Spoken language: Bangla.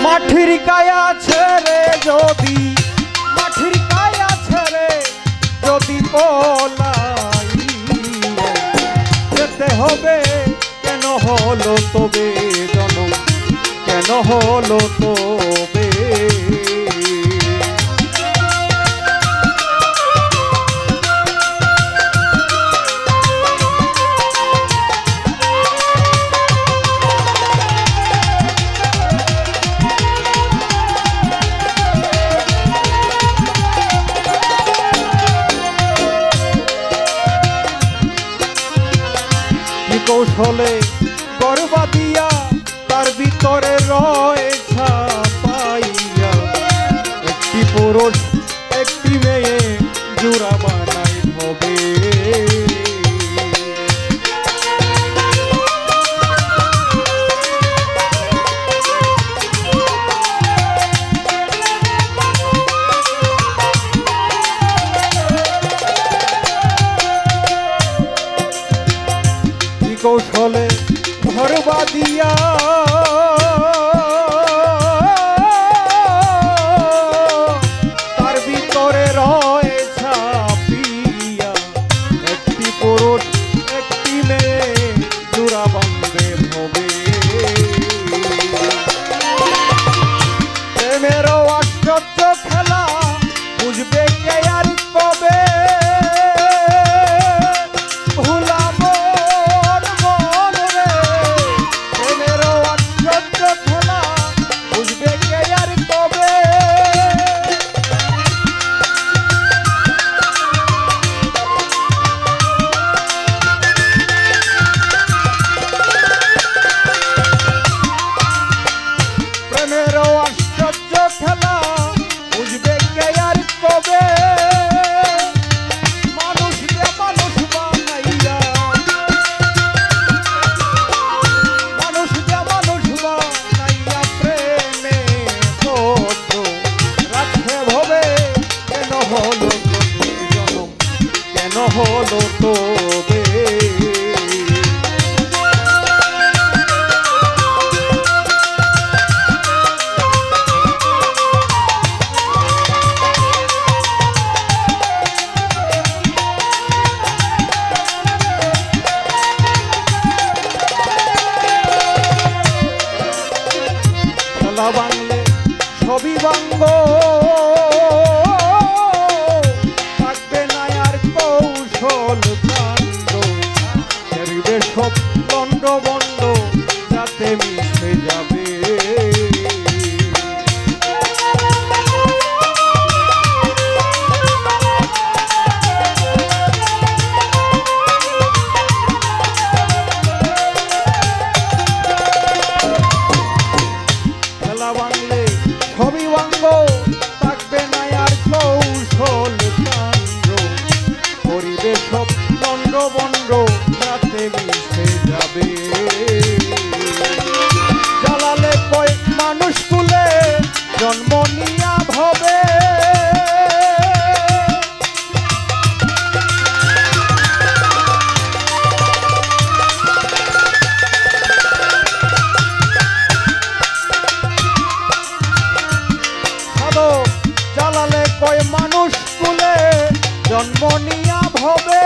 মাটির কায়া ছেড়ে যদি মাটির কায়া ছেড়ে যদি পলাই যেতে হবে কেন হলো তবে জনম কেন হলো তবে কৌশলে গর্বা দিয়া তার ভিতরে রয়েছে পাইয়া একটি পুরুষ একটি মেয়ে জোড়া বানাই হবে কৌশলে ঘর বাঁধিয়া তার ভিতরে রয়েছে পিয়া একটি পুরুষ একটি মেয়ে জোড়া বাঁধবে হবে প্রেমেরও আশ্চর্য খেলা বুঝবে কে আর কবে হলো তবে খেলা বাংলে ছবি বাঙ্গ সব বন্ড বন্ড যাতে মিশে যাবে খেলা বাংলে ছবি বাঙ্গ থাকবে না আর কৌশল কাণ্ড পরিবেশ সব বন্ড বন্ড যাতে মিশে যাবে জ্বালালে কয় মানুষ তুলে জন্ম নিয়া ভাবে জ্বালালে কয় মানুষ তুলে জন্ম নিয়া ভাবে